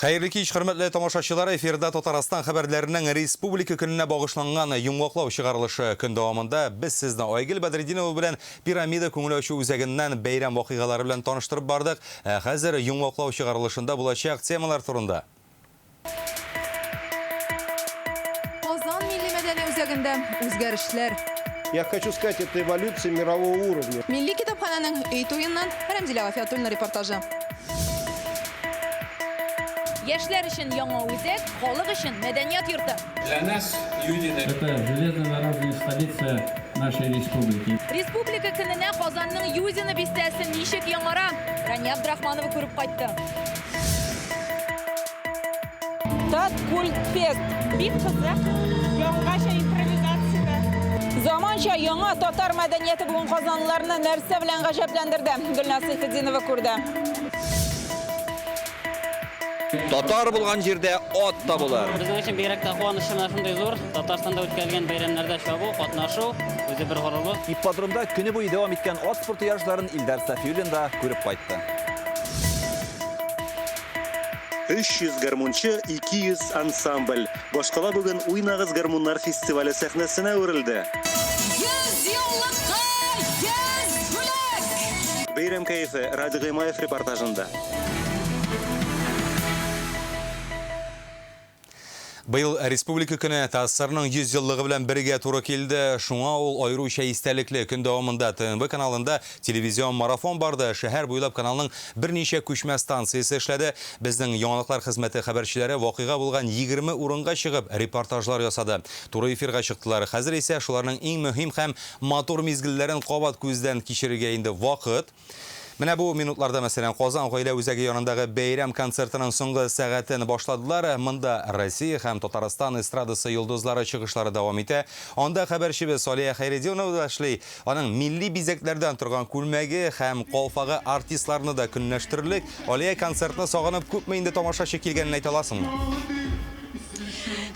Xayrlı kеш, hürmetli tomoshachilar, efirda Татарстан xabarlarining Respublika kunine bağışlangan yumg'oqlov chiqarilishi kun davomida biz sizni Oygul Badreddinova bilan piramida ko'ngiloshu o'zagidan bayram voqealari bilan tanishtirib bordik. Hozir yumg'oqlov chiqarilishida bo'lajak temalar turida. Qozon milliy madaniy o'zagida o'zgarishlar. Я хочу сказать, это эволюция мирового уровня. Milliy kitobxonaning uy to'yidan Ramzila G'afiyatullayning reportaji. Яшьләр өчен яңа үзәк, халык өчен мәдәният йорты. Для нас, Юдина, это железнодорожная столица нашей республики. Республика көненә Казанның Юдина бистәсе ничек яңара? Рания Абдрахманова күреп кайтты. Тат культфест. Бик кызык. Яңаша импровизация. Заманча яңа татар мәдәнияте бүген казанлыларны нәрсә белән гаҗәпләндерде? Гөлназ Сайфетдинова күрде. Татар булган җирдә ат та булар. Безнең өчен бигрәк тә куанычына шундый зур. Татарстанда үткәрелгән бәйрәмнәрдә чабу, катнашу үзе бер горурлык. Ипподромда көне буе дәвам иткән ат спорты ярышларын Илдар Сафиуллин да күреп кайтты. 300 гармунчы, 200 ансамбль. Башкала бүген Уйнагыз гармуннар фестивале сәхнәсенә үрелде. 100 еллыкка 100 бүләк. Бәйрәм кайфы Радик Гыймаев репортажында. Быел Республика көне тасырның 100 еллыгы белән бергә туры килде. Шуңа ул аеруча истәлекле көн дәвамында ТНБ каналында телевизион марафон барды. Шәһәр буйлап каналның берничә күчмә станциясе эшләде. Безнең яңалыклар хезмәте хәбәрчеләре вакыйга булган 20 урынга чыгып репортажлар ясады. Туры эфирга чыктылар. Хәзер исә шуларның иң мөһим һәм матур мизгелләрен кабат күздән кичерергә инде вакыт. Менә бу минутларда мәсәлән Казан гаилә үзәге янындагы бәйрәм концертының соңгы сәгатен башладылар. Монда Россия һәм Татарстан эстрадасы йолдызлары чыгышлары дәвам итә. Анда хәбәрчебез Салия Хәйреддинова эшли. Аның милли бизәкләрдән торган күлмәге һәм калфагы артистларны да көнләштерерлек. Алия концертны сагынып күпме инде тамашачы килгәнен әйтә аласыңмы?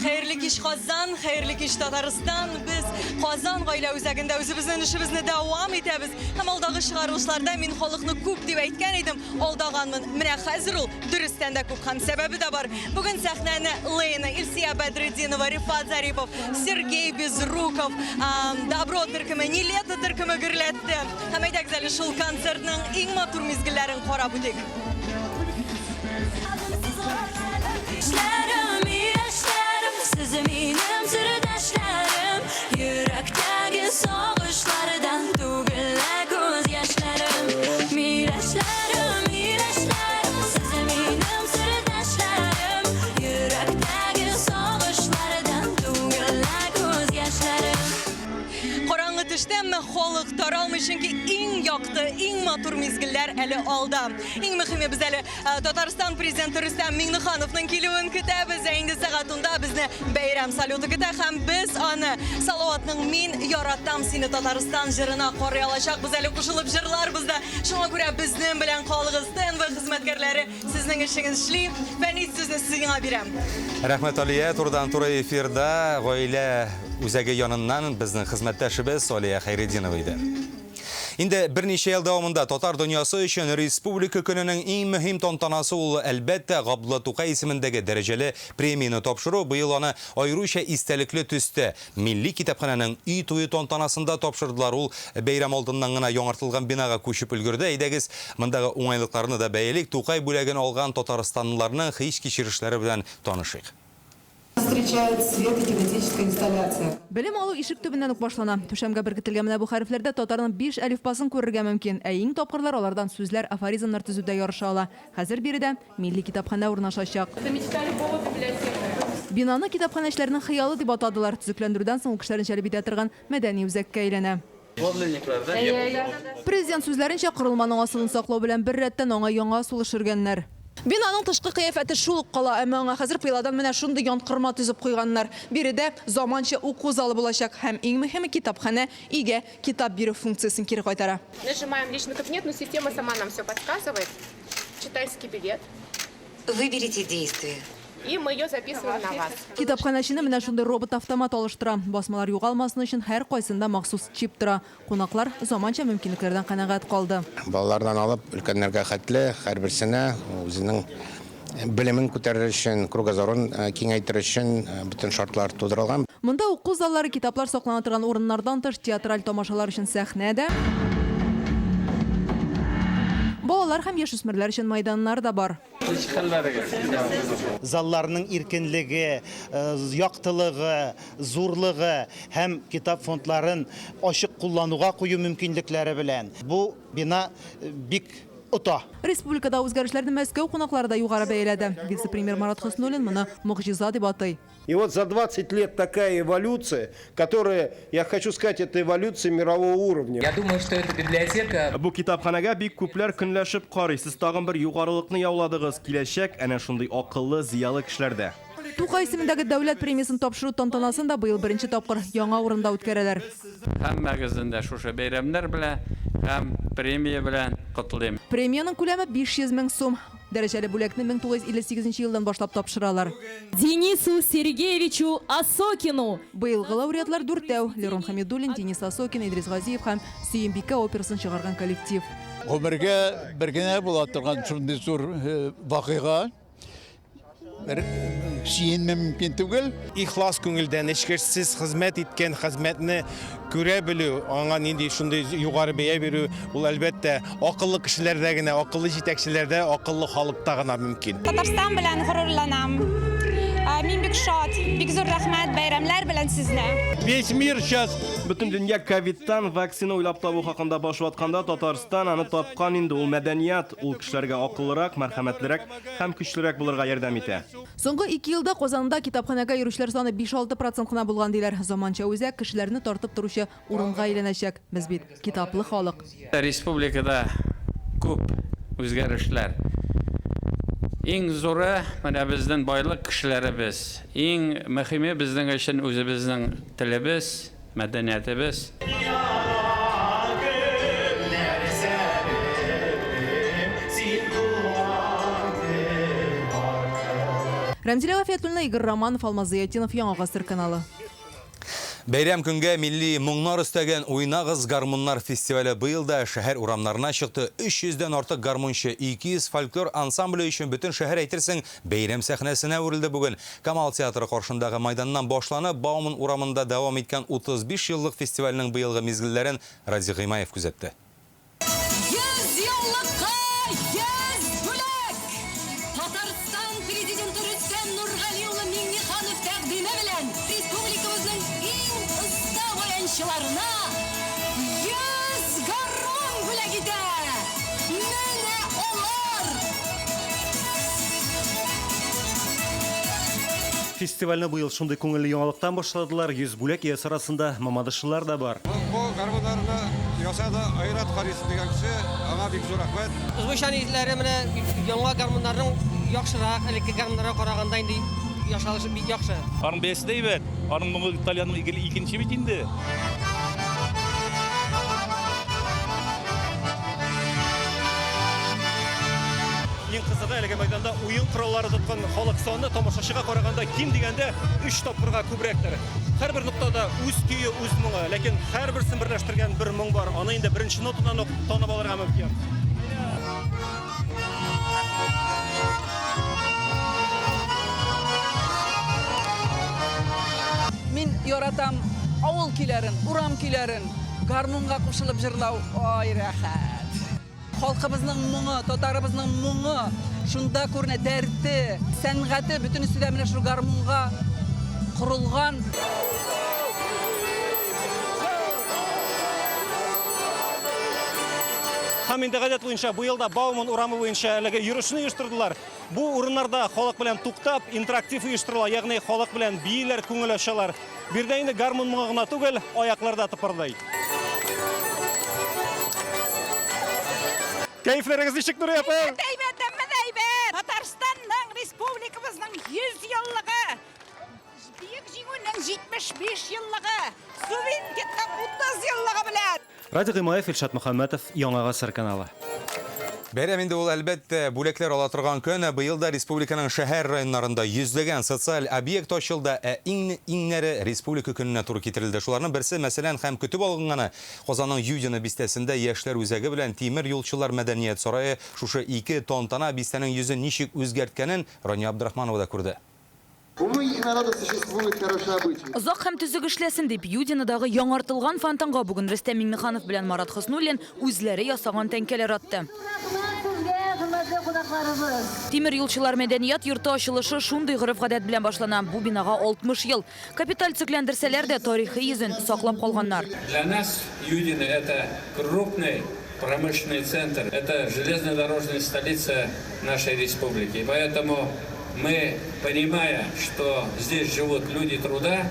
Хәерле кич Казан, хәерле кич Татарстан. Без Казан гаилә үзәгендә үзебезнең эшебезне дәвам итәбез. Һәм алдагы чыгарылышларда мин халыкны күп дип әйткән идем. Алдаганмын. Менә хәзер ул дөрестән дә күп һәм сәбәбе дә бар. Бүген сәхнәне Лейна, Илсия Бадретдинова, Рифат Зарипов, Сергей Безруков, Добро төркеме, Нилета төркеме гөрләтте. Һәм әйдәгез әле шул концертның иң матур мизгелләрен карап үтик. Siz minim sırdaşlarım, yürekteki soğuşlardan tügülle göz yaşlarım. Mileşlerim, siz minim sırdaşlarım, yürekteki soğuşlardan tügülle göz yaşlarım. Караңгы төштәме халык таралмый, чөнки иң якты, иң матур мизгелләр әле алда. Иң мөһиме без әле Татарстан президенты Рөстәм Миңнехановның килүен көтәбез. Инде сәгать 10-да безне бәйрәм салюты көтә һәм без аны Салаватның "Мин яратам сине Татарстан" җырына карый алачакбыз. Әле кушылып җырларбыз да. Шуңа күрә безнең белән калыгыз, ТНВ хезмәткәрләре, сезнең эшегез эшли. Фәнис сүзне сезгә бирәм. Рәхмәт Алия, турыдан туры эфирда гаилә үзәге яныннан безнең хезмәттәшебез Салия Хәйреддинова иде. Инде берничә ел дәвамында татар дөньясы өчен Республика көненең иң мөһим тантанасы ул әлбәттә Габдулла Тукай исемендәге дәрәҗәле премияны тапшыру. Быел аны аеруча истәлекле төстә Милли китапханәнең өй туе тантанасында тапшырдылар. Ул бәйрәм алдыннан гына яңартылган бинага күчеп өлгерде. Әйдәгез, мондагы уңайлыкларны да бәялик. Тукай бүләген алган татарстанлыларның хис кичерешләре белән танышыйк. Встречает свет и кинетическая инсталляция. Белем алу ишек төбеннән үк башлана. Түшәмгә беркетелгән менә бу хәрефләрдә татарның 5 әлифбасын күрергә мөмкин. Ә иң тапкырлар алардан сүзләр, афоризмнар төзүдә ярыша ала. Хәзер биредә милли китапханә урнашачак. Бинаны китапханәчләрнең хыялы дип атадылар. Төзекләндерүдән соң ул кешеләрен җәлеп итә торган мәдәни үзәккә әйләнә. Президент сүзләренчә корылманың асылын саклау белән бер рәттән аңа яңа сулышырганнар. Бинаның тышкы кыяфәте шул ук кала, әмма аңа хәзер пыйладан менә шундый янкырма төзеп куйганнар. Биредә заманча уку залы булачак һәм иң мөһиме китапханә игә китап бирү функциясын кире кайтара. Нажимаем личный кабинет, но система сама нам все подсказывает. Читайский билет. Выберите действие. И мы ее записываем на вас. Китапханәчене менә шундый робот-автомат алыштыра. Басмалар югалмасын өчен һәр кайсында махсус чип тора. Кунаклар заманча мөмкинлекләрдән канәгать калды. Балалардан алып өлкәннәргә хәтле һәрберсенә үзенең Белемен күтәрер өчен, кругозорын киңәйтер өчен бүтән шартлар тудырылган. Монда уку заллары, китаплар саклана торган урыннардан тыш театраль тамашалар өчен сәхнә дә. Балалар һәм яшүсмерләр өчен майданнар да бар. Залларның иркенлеге, яктылыгы, зурлыгы һәм китап фондларын ачык куллануга кую мөмкинлекләре белән бу бина бик ота. Республикада үзгәрешләрне Мәскәү кунаклары да югары бәяләде. Вице-премьер Марат Хөснуллин моны мөгъҗиза дип атый. И вот за 20 лет такая эволюция, которая, я хочу сказать, это эволюция мирового уровня. Я думаю, что эта библиотека... Бу китапханәгә бик күпләр көнләшеп карый. Сез тагын бер югарылыкны яуладыгыз. Киләчәк әнә шундый акыллы, зиялы кешеләрдә. Тукай исемендәге дәүләт премиясын тапшыру тантанасын да быел беренче тапкыр яңа урында үткәрәләр. Һәммәгездән дә шушы бәйрәмнәр белән һәм премия белән котлыйм. Премияның күләме 500 мең сум. Дәрәҗәле бүләкне 1958 елдан башлап тапшыралар. Денису Сергеевичу Осокину. Быелгы лауреатлар дүртәү: Лерон Хамидуллин, Денис Осокин, Идрис Газиев һәм Сөембикә операсын чыгарган коллектив. Гомергә бер генә була торган шундый зур вакыйга. Сөенмәм мөмкин түгел. Ихлас күңелдән эчкерсез хезмәт иткән хезмәтне күрә белү, аңа нинди шундый югары бәя бирү, ул әлбәттә акыллы кешеләрдә генә, акыллы җитәкчеләрдә, акыллы халыкта гына мөмкин. Татарстан белән горурланам. Мин бик шат, бик зур рәхмәт бәйрәмләр белән сезне. Весь мир сейчас бөтен дөнья ковидтан вакцина уйлап табу хакында баш ватканда Татарстан аны тапкан инде. Ул мәдәният, ул кешеләргә акыллырак, мәрхәмәтлерәк һәм көчлерәк булырга ярдәм итә. Соңгы 2 елда Казанда китапханәгә йөрүчеләр саны 5-6% кына булган диләр. Заманча үзәк кешеләрне тартып торучы урынга әйләнәчәк. Без бит китаплы халык. Республикада күп үзгәрешләр. Иң зуры менә безнең байлык кешеләребез. Иң мөһиме безнең өчен үзебезнең телебез, мәдәниятебез. Рәмзилә Гафиятуллина, Игорь Романов, Алмаз Зыятдинов, Яңа Гасыр каналы. Бәйрәм көнгә милли моңнар өстәгән Уйнагыз гармуннар фестивале быел да шәһәр урамнарына чыкты. 300-дән артык гармунчы, 200 фольклор ансамбле өчен бөтен шәһәр әйтерсең бәйрәм сәхнәсенә үрелде бүген. Камал театры каршындагы майданнан башланып, Бауман урамында дәвам иткән 35 еллык фестивальнең быелгы мизгелләрен Ради Гыймаев күзәтте. Фестивальне быел шундый күңелле яңалыктан башладылар. 100 бүләк иясе арасында мамадышылар да бар. Бу гармуннарны ясады Айрат Харис дигән кеше, аңа бик зур рәхмәт. Үзбәкстан илләре менә яңа гармуннарның яхшырак, элекке гармуннарга караганда инде яшалышы бик яхшы. Аның бәясе дә әйбәт. Аның моңы Италиянең икенче бит инде. Ең кызыгы әлеге мәйданда уен кораллары тоткан халык саны тамашачыга караганда ким дигәндә 3 тапкырга күбрәктер. Һәрбер ноктада үз көе, үз моңы, ләкин һәрберсен берләштергән бер моң бар. Аны инде беренче нотадан ук танып алырга мөмкин. Мин яратам авыл көйләрен, урам көйләрен, гармунга кушылып җырлау. Ой, рәхәт. Халкыбызның моңы, татарыбызның моңы, шунда күренә дәрте, сәнгате бөтен үстә менә шу гармунга корылган. Һәм инде гадәт буенча быел да Бауман урамы буенча әлеге йөрешне оештырдылар. Бу урыннарда халык белән туктап, интерактив оештырыла, ягъни халык белән бийләр, күңел ачалар. Бирдә инде гармун моңы гына түгел, аякларда тыпырдый. Кәйфләрегез ничек, Нурия апа? Әйбәт, әйбәт. Татарстанның, республикабызның 100 еллыгы, Бөек җиңүнең 75 еллыгы, суверенитетның 30 еллыгы белән. Ради Гыймаев, Илшат Мөхәммәтов, Яңа Гасыр каналы. Бәйрәм инде ул әлбәттә бүләкләр ала торган көн, быел да республиканың шәһәр районнарында йөзләгән социаль объект ачылды, иңнәре республика көненә туры китерелде. Шуларның берсе, мәсәлән, һәм көтеп алынганы Казанның Юдино бистәсендә яшьләр үзәге белән тимер юлчылар мәдәният сарае шушы 2 тантана бистәнең йөзен ничек үзгәрткәнен Рания Абдрахманова да күрде. Озак һәм төзек эшләсен дип Юдинодагы яңартылган фонтанга бүген Рөстәм Миңнеханов белән Марат Хоснуллин үзләре ясаган тәнкәләр атты. Тимер юлчылар мәдәният йорты ачылышы шундый гореф-гадәт белән башлана. Бу бинага 60 ел. Капиталь цикләндерсәләр дә тарихи йөзен саклап калганнар. Для нас Юдино это крупный промышленный центр, это железнодорожная столица нашей республики. Поэтому мы, понимая, что здесь живут люди труда,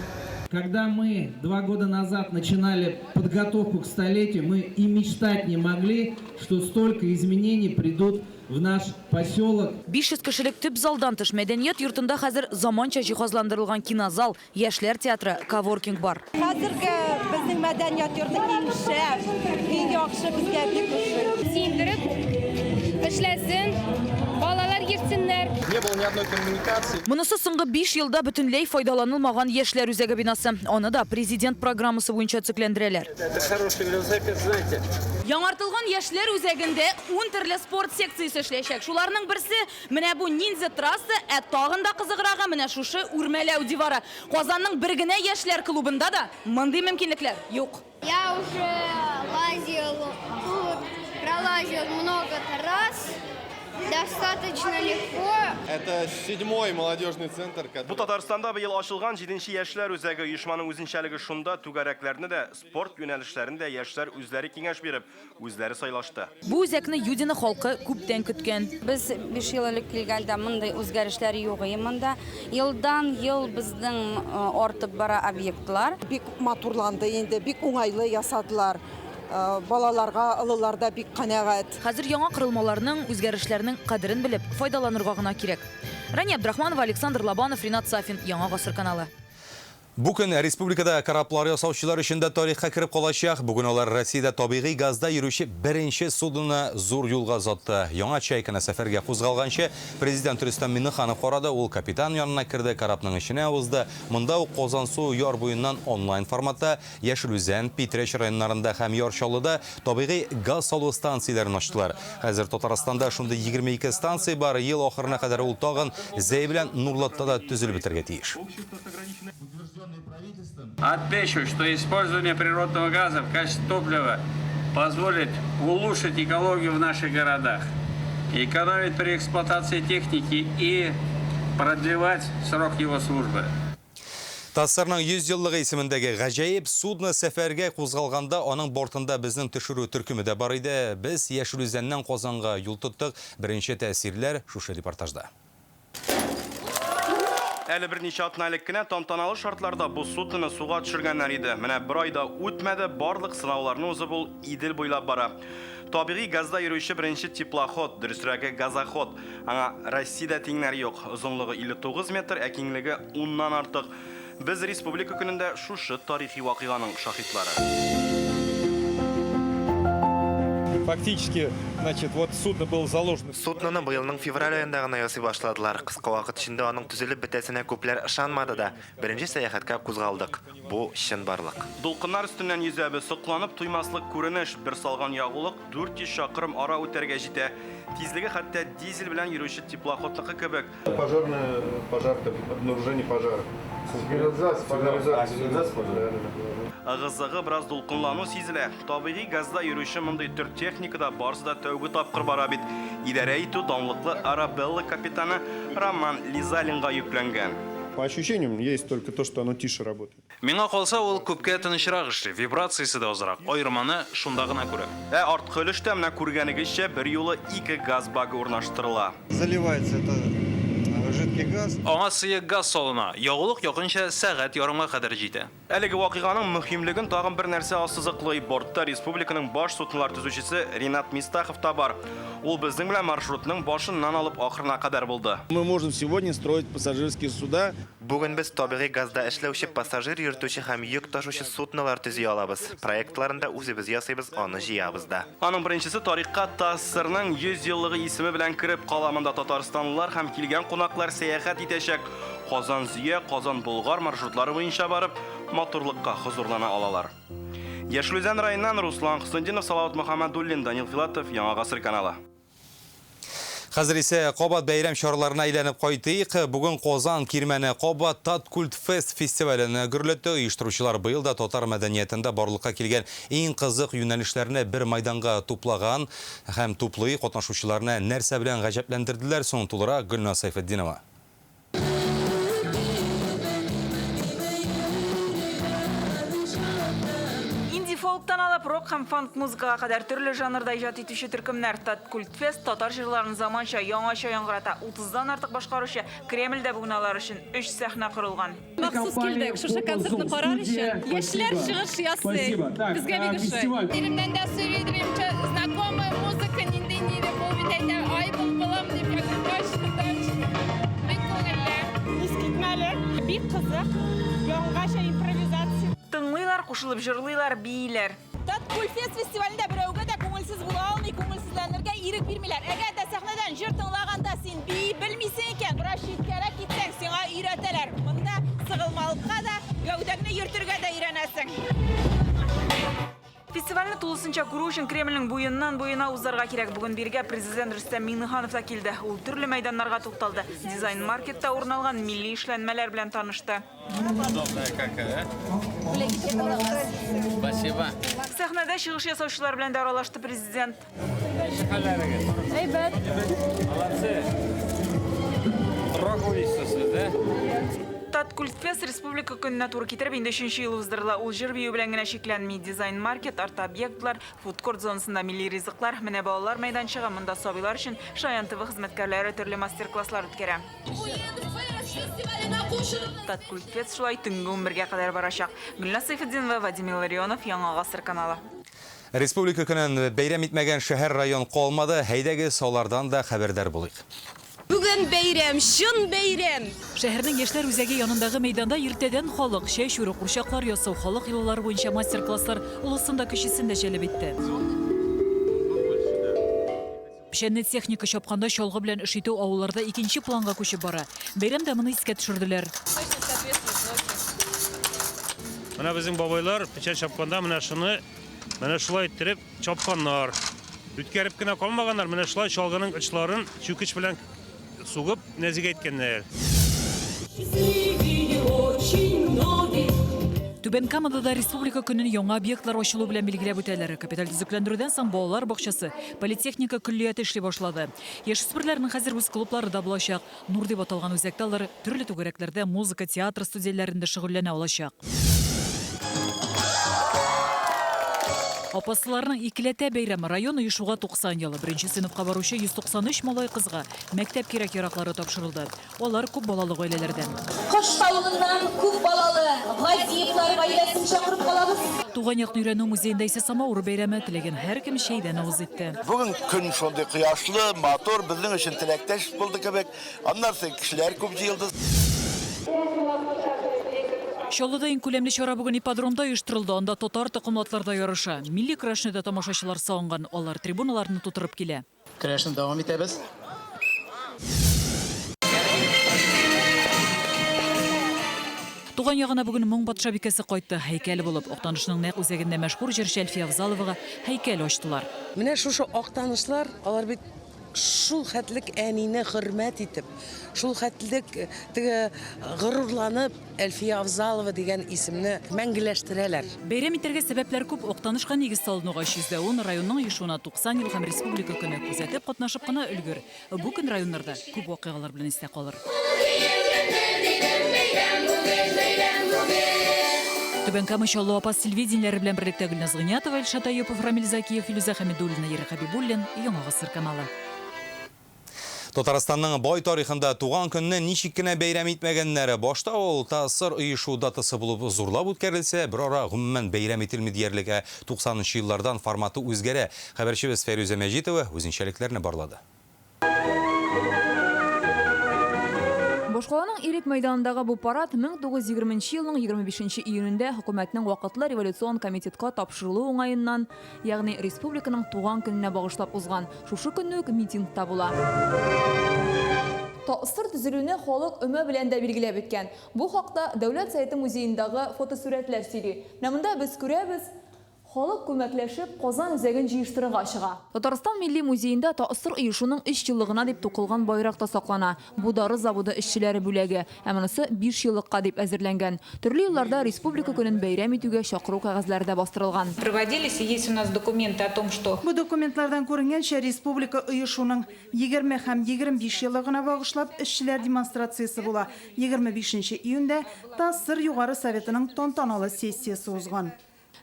когда мы 2 года назад начинали подготовку к столетию, мы и мечтать не могли, что столько изменений придут в наш поселок. 500 кешелек төп залдан тыш мәдәният йортында хәзер заманча җиһазландырылган кинозал, яшьләр театры, коворкинг бар. Хәзерге безнең мәдәният йорты иң шәп, иң яхшы безгә бик ошый. Синдереп, эшләсен, балалар йөрсеннәр. Не было ни одной коммуникации. Монысы соңгы 5 елда бөтенләй файдаланылмаган яшьләр үзәге бинасы. Аны да президент программасы буенча цикләндерәләр. Это хороший велосипед, знаете. Яңартылган яшьләр үзәгендә 10 төрле спорт секциясе эшләячәк. Шуларның берсе менә бу ниндзя трасса, тагын да кызыграгы менә шушы үрмәләү дивары. Казанның бер генә яшьләр клубында да мондый мөмкинлекләр юк. Я уже лазил тут, пролазил много раз. Достаточно легко. Это 7-й молодежный центр. Бу Татарстанда быел ачылган 7-нче яшьләр үзәге оешманың үзенчәлеге шунда түгәрәкләрне дә, спорт юнәлешләрендә яшьләр үзләре киңәш биреп, үзләре сайлашты. Бу үзәкне Юдино халкы күптән көткән. Без 5 ел элек килгәндә мондай үзгәрешләр юк монда. Елдан ел безнең артып бара объектлар. Бик матурланды инде, бик уңайлы ясадылар. Балаларга, ылыларда бик канәгать. Хәзер яңа кырылмаларның, үзгәрешләрнең кадерен белеп, файдаланырга гына кирәк. Рания Абдрахманова, Александр Лобанов, Ринат Сафин, Яңа гасыр каналы. Бу көн республикада кораблар ясаучылар өчен дә тарихка кирип калачак. Бүген алар Россиядә табигый газда йөрүче беренче судны зур юлга затты. Яңа чайканы сәфәргә кузгалганчы президент Рөстәм Миңнеханов карады. Ул капитан янына кирде, карапның эченә узды. Монда ук Казан су яр буеннан онлайн форматта Яшелүзән, Питрәч районнарында һәм Ярчалыда табигый газ салу станцияләрен ачтылар. Хәзер Татарстанда шундый 22 станция бар. Ел ахырына кадәр ул тагын Зәй белән Нурлатта да төзелеп бетергә тиеш. отмечу, что использование природного газа в качестве топлива позволит улучшить экологию в наших городах, экономить при эксплуатации техники и продлевать срок его службы. Тассарның 100 еллыгы исемендәге гаҗәеп судны сәфәргә кузгалганда аның бортында безнең төшерү төркеме дә бар иде. Без Яшелүзәннән Казанга юл тоттык. Беренче тәэсирләр шушы репортажда. Әле берничә атна элек кенә тантаналы шартларда бу судны суга төшергәннәр иде. Менә бер айда үтмәде, барлык сынауларны узып ул Идел буйлап бара. Табигый газда йөрүче беренче теплоход, дөресрәге газоход. Аңа Россиядә тиңнәре юк. Озынлыгы 59 метр, киңлеге 10-нан артык. Без республика көнендә шушы тарихи вакыйганың шаһитлары. Фактически, значит, вот судно было заложено. Судныны быелның февраль аенда гына ясый башладылар. Кыска вакыт эчендә аның төзелеп бетәсенә күпләр ышанмады да. Беренче сәяхәткә кузгалдык. Бу чын барлык. Дулкыннар үстеннән йөзәбез, сокланып туймаслык күренеш, бер салган ягулык 400 чакрым ара үтәргә җитә. Тизлеге хәтта дизель белән йөрүче теплоходныкы кебек. Пожар, обнаружение пожара. Агызыгы бераз дулкынлану сизелә. Табигый газда йөрүче мондый төр техникада барысы да тәүге тапкыр бара бит. Идарә итү данлыклы Арабелла капитаны Роман Лизалинга йөкләнгән. По ощущениям, есть только то, что оно тише работает. Миңа калса, ул күпкә тынычрак эшли, вибрациясе дә азрак. Айырманы шунда гына күрә. Арткы өлештә менә күргәнегезчә бер юлы 2 газ багы урнаштырыла. Заливается это жидкий газ. Аңа сыек газ салына. Ягулык якынча сәгать ярымга кадәр җитә. Әлеге вакыйганың мөһимлеген тагын бер нәрсә ассызыклый. Бортта республиканың баш суднылар төзүчесе Ринат Мистахов та бар. Ул безнең белән маршрутның башыннан алып ахырына кадәр булды. Мы можем сегодня строить пассажирские суда. Бүген без табигый газда эшләүче пассажир йөртүче һәм йөк ташучы суднолар төзи алабыз. Проектларында үзебез ясыйбыз, аны җыябыз да. Аның беренчесе тарихка ТАССРның 100 еллыгы исеме белән кирип каламында татарстанлылар һәм килгән кунаклар сәяхәт итәчәк. Казан-Зөя, Казан-Болгар маршрутлары буенча барып, матурлыкка хозурлана алалар. Яшьлүзән районыннан Руслан Хусындинов, Салават Мөхәммәдуллин, Данил Филатов, Яңа Гасыр каналы. Хәзер исә Кабат бәйрәм чараларына әйләнеп кайтыйк. Бүген Казан Кирмәне Кабат Таткульт Фест фестивален гөрләтте. Оештыручылар быел да татар мәдәниятендә барлыкка килгән иң кызык юнәлешләрне бер майданга туплаган һәм туплый катнашучыларны нәрсә белән гаҗәпләндерделәр. Соң тулыра Гөлнар Сайфетдинова. Фолктан алып рок һәм фанк музыкага кадәр төрле жанрда иҗат итүче төркемнәр Таткульт Фест татар җырларын заманча, яңача яңгырата. 30дан артык башкаручы Кремльдә бүген алар өчен 3 сәхнә корылган. Махсус килдек, шушы концертны карар өчен. Яшьләр чыгыш ясый. Безгә бик ошый. Телемнән дә сөйләдем, знакомая музыка, ниндәй бу бит әйтә, ай булам дип якынлаш. Бик күңелле. Искитмәле, бик кызык. Яңгача импровизация. Тыңлыйлар, кушылып җырлыйлар, бийләр. Таткульт Фест фестивалендә берәүгә дә күңелсез була алмый, күңелсезләнергә ирек бирмиләр. Әгәр дә сәхнәдән җыр тыңлаганда син бии белмисең икән, бераз читкәрәк китсәң, сиңа өйрәтәләр. Монда сыгылмалыкка да, гәүдәңне йөртергә дә өйрәнәсең. Фестивальне тулысынча күрү өчен Кремльнең буеннан-буена узарга кирәк. Бүген биргә президент Рөстәм Миңнеханов та килде. Ул төрле мәйданнарга тукталды. Дизайн маркетта урын алган милли эшләнмәләр белән танышты. Сәхнәдә чыгыш ясаучылар белән дә аралашты президент. Әйбәт. Таткульт Фест республика көненә туры китереп инде 3нче ел уздырыла. Ул җыр бию белән генә шикләнми. Дизайн маркет, арт объектлар, фудкорт зонасында милли ризыклар, менә балалар мәйданчыгы, монда сабыйлар өчен Шаян ТВ хезмәткәрләре төрле мастер-класслар үткәрә. Таткульт Фест шулай төнге 11-гә кадәр барачак. Гөлнар Сайфетдинова, Вадим Илларионов, Яңа Гасыр каналы. Республика көнен бәйрәм итмәгән шәһәр район калмады. Һәйдәгез алардан да хәбәрдар булыйк. Бүген бәйрәм, шын бәйрәм. Шәһәрнең яшьләр үзәге янындагы мәйданда иртәдән халык чәй шүре, курчаклар ясау, халык йолалары буенча мастер-класслар улысында кешесен дә җәлеп итте. Пешәнне техника чапканда чалгы белән эш итү авылларда икенче планга күчеп бара. Бәйрәмдә моны искә төшерделәр. Менә безнең бабайлар печән чапканда менә шуны шулай иттереп чапканнар. Үткәреп кенә калмаганнар, менә шулай чалгының очларын чүкеч белән сугып нәзик әйткәннәр. Түбән Камада республика көнен яңа объектлар ачылу белән билгеләп үтәләр. Капиталь төзекләндерүдән соң балалар бакчасы, политехника көллияте эшли башлады. Яшьсезләрнең хәзер үз клублары да булачак. Нур дип аталган үзәктә алар төрле түгәрәкләрдә музыка, театр студияләрендә шөгыльләнә алачак. Апасыларның икеләтә бәйрәме район оешуга 90 елы. Беренче сыйныфка баручы 193 малай кызга мәктәп кирәк-яраклары тапшырылды. Алар күп балалы гаиләләрдән. Кош тавыннан күп балалы Газиевлар гаиләсен чакырып калабыз. Туган якны өйрәнү музейында исә Самауыр бәйрәме теләгән һәркем чәйдән авыз итте. Бүген көн шундый кояшлы, мотор, безнең өчен теләктәш булды кебек. Аннары кешеләр күп җыелды. Чаллыда иң күләмле чара бүген ипподромда оештырылды. Анда татар токымлатларда ярыша. Милли көрәшне дә тамашачылар сагынган. Алар трибуналарны тутырып килә. Көрәшне дәвам итәбез. Туган ягына бүген моң патша бикәсе кайтты. Һәйкәл булып, Актанышның нәкъ үзәгендә мәшһүр җырчы Әлфия Авзаловага һәйкәл ачтылар. Менә шушы Актанышлар, алар бит шул хәтлек әнине хөрмәт итеп, шул хәтлек горурланып Әлфия Авзалова дигән исемне мәңгеләштерәләр. Бәйрәм итәргә сәбәпләр күп. Актанышка нигез салынуга 110 районның оешуына 90 ел һәм республика көне күзәтеп катнашып кына өлгер. Бу көн районнарда күп вакыйгалар белән истә калыр. Түбән Кама Чаллы апас телевидениеләре белән берлектә Гөлназ Гыниятова, Илшат Аюпов, Рамил Закиев, Филүзә Хәмидуллина, Ира Хәбибуллин, Яңа Гасыр каналы. Татарстанның бай тарихында туган көнне ничек кенә бәйрәм итмәгәннәре. Башта ул ТАССР оешу датасы булып зурлап үткәрелсә, бер ара гомумән бәйрәм ителми диярлек. 90нчы еллардан форматы үзгәрә. Хәбәрчебез Фәрүзә Мәҗитова үзенчәлекләрне барлады. Башкаланың Ирек мәйданындагы бу парад 1920 елның 25 июнендә хөкүмәтнең вакытлы революцион комитетка тапшырылу уңаеннан, ягъни республиканың туган көненә багышлап узган. Шушы көнне үк митингта була. Таъсир төзелүне халык өмә белән дә билгеләп үткән. Бу хакта Дәүләт Советы музеендагы фотосурәтләр сөйли. Монда без күрәбез, халык күмәкләшеп Казан үзәген җыештырырга чыга. Татарстан Милли музеенда таъсир оешуның 3 еллыгына дип тукылган байрак та саклана. Бу дары заводы эшчеләре бүләге, ә монысы 5 еллыкка дип әзерләнгән. Төрле елларда республика көнен бәйрәм итүгә чакыру кәгазьләре дә бастырылган. Проводились, и есть у нас документы о том, что... Бу документлардан күренгәнчә республика оешуның 20 һәм 25 еллыгына багышлап эшчеләр демонстрациясе була. 25 июньдә Таъсир Югары Советының тантаналы сессиясе узган.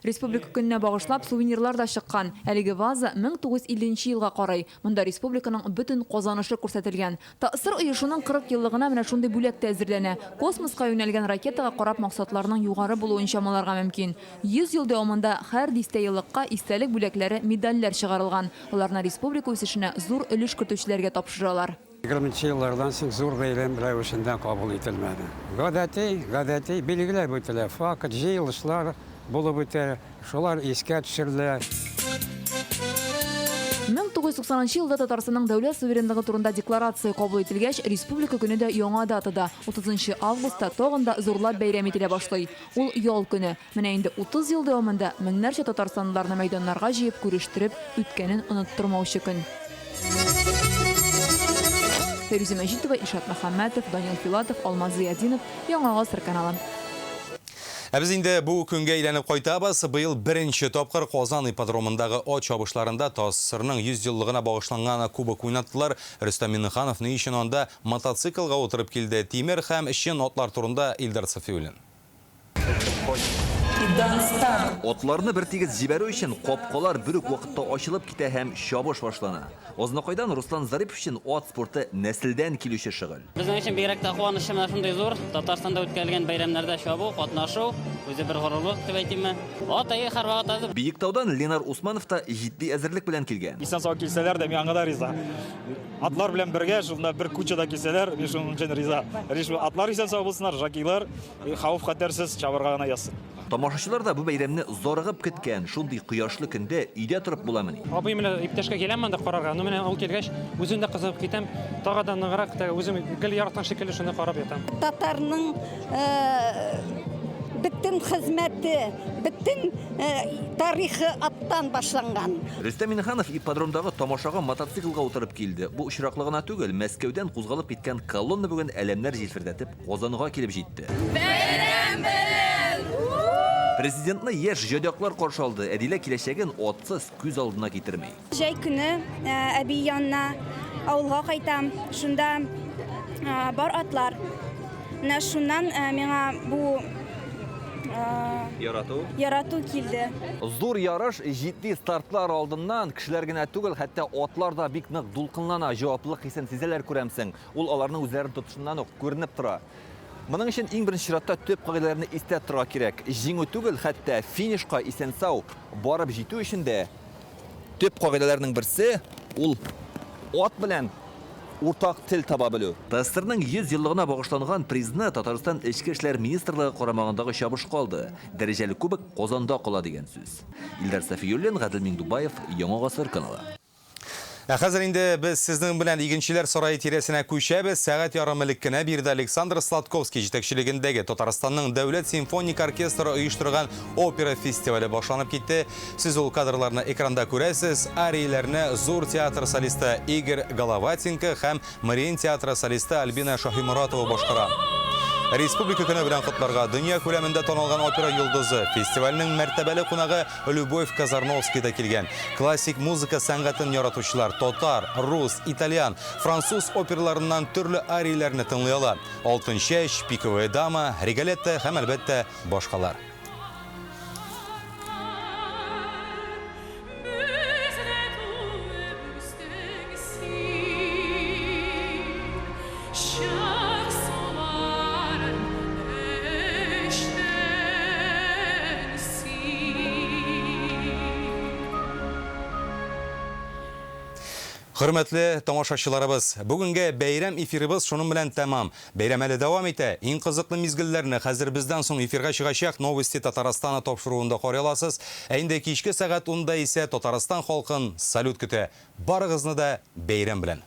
Республика көненә багышлап сувенирлар да чыккан. Әлеге ваза 1950 елга карый. Монда республиканың бөтен казанышы күрсәтелгән. Таъсир оешуның 40 еллыгына менә шундый бүләк тә әзерләнә. Космоска юнәлгән ракетага карап максатларның югары булуын чамаларга мөмкин. 100 ел дәвамында һәр дистә еллыкка истәлек бүләкләре, медальләр чыгарылган. Аларны республика үсешенә зур өлеш кертүчеләргә тапшыралар. 20 еллардан соң зур бәйрәм рәвешендә кабул ителмәде. Гадәти билгеләр үтелә, факт җыелышлар булып үтә, шулар искә төшерелә. 1990 елда Татарстанның дәүләт суверенлыгы турында декларация кабул ителгәч, республика көне дә яңа датада 30 августта тагын да зурлап бәйрәм ителә башлый. Ул ял көне. Менә инде 30 ел дәвамында меңнәрчә татарстанлыларны мәйданнарга җыеп күрештертеп үткәнен оныттырмаучы көн. Фәрүзә Мәҗитова, Ишат Мөхәммәтов, Данил Филатов, Алмаз Зиядинов, Яңа Гасыр каналы. Без инде бу көнгә әйләнеп кайтабыз. Быел беренче тапкыр Казан ипподромындагы ат чабышларында Таъсирның 100 еллыгына багышланган кубок уйнаттылар. Рөстәм Миннеханов ни өчен анда мотоциклга утырып килде. Тимер һәм эшчән атлар турында Илдар Сафиуллин. Атларны бер тигез җибәрү өчен капкалар бер үк вакытта ачылып китә һәм чабыш башлана. Азнакайдан Руслан Зарипов өчен ат спорты нәселдән килүче шөгыль. Безнең өчен бигрәк тә куаныч менә шундый зур. Татарстанда үткәрелгән бәйрәмнәрдә чабу, катнашу үзе бер горурлык дип әйтимме. Ат әйе һәрвакыт азып. Биектаудан Ленар Усманов та җитди әзерлек белән килгән. Исән сау килсәләр дә мин аңа да риза. Атлар белән бергә шунда бер кучада килсәләр, мин шуның өчен риза. Атлар исән сау булсыннар, жакилар, хавыф-хәтәрсез чабырга гына язсын. Тамашачылар да бу бәйрәмне зарыгып көткән. Шундый кояшлы көндә өйдә торып буламыни. Абый менә иптәшкә киләм монда карарга. Ну менә ул килгәч, үзем дә кызыгып китәм. Тагадан ныграк та үзем гел яраткан шикелле шуны карап ятам. Татарның бөтен хезмәте, бөтен тарихы аттан башланган. Рөстәм Миннеханов ипподромдагы тамашага мотоциклга утырып килде. Бу очраклы гына түгел, Мәскәүдән кузгалып киткән колонна бүгән әләмнәр җилфердәтеп Казанга килеп җитте. Президентны яшь җадяклар каршы алды. Әдилә киләчәген атсыз күз алдына китермәй. Җәй көне әби янына авылга кайтам. Шунда бар атлар. Менә шуннан миңа бу ярату килде. Зур ярыш җитди стартлар алдыннан кешеләр генә түгел, хәтта атлар да бик нык дулкынлана, җаваплылык хисен сизәләр күрәмсең. Ул аларның үзләрен тотышыннан ук күренеп тора. Моның өчен иң беренче чиратта төп кагыйдәләрне истә торырга кирәк. Җиңү түгел, хәтта финишка исән-сау барып җитү өчен дә төп кагыйдәләрнең берсе ул ат белән уртак тел таба белү. Таъсирның 100 еллыгына багышланган призны Татарстан Эчке эшләр министрлыгы карамагындагы чабышка алды. Дәрәҗәле кубок Казанда кала дигән сүз. Илдар Сафиуллин, Гадел Миңдубаев, Яңа Гасыр каналы. Хәзер инде без сезнең белән игенчеләр сарае тирәсенә күчәбез. Сәгать ярым элек кенә бирде Александр Сладковский җитәкчелегендәге Татарстанның Дәүләт симфоник оркестры оештырган опера фестивале башланып китте. Сез ул кадрларны экранда күрәсез. Арияләрне Зур театр солисты Игорь Головатенко һәм Мариин театры солисты Альбина Шаһимуратова башкара. Республика көне белән котларга дөнья күләмендә танылган опера йолдызы, фестивальнең мәртәбәле кунагы Любовь Казарновский да килгән. Классик музыка сәнгатен яратучылар татар, рус, итальян, француз оперларыннан төрле арияләрне тыңлый ала. Алтын чәч, Пиковая дама, Риголетта һәм әлбәттә башкалар. Hürmetli tomoshachilarimiz, bugungi bayram efirimiz shunun bilan tamam. Bayram hali davom etadi. Eng qiziqli mezgillarni hozir bizdan so'ng efirga chiqashaq Novosti Tatarostani topshiruvida ko'ra olasiz. Endi kechki soat 10da esa Tatariston xalqin salyut kuti. Barig'izni da bayram bilan.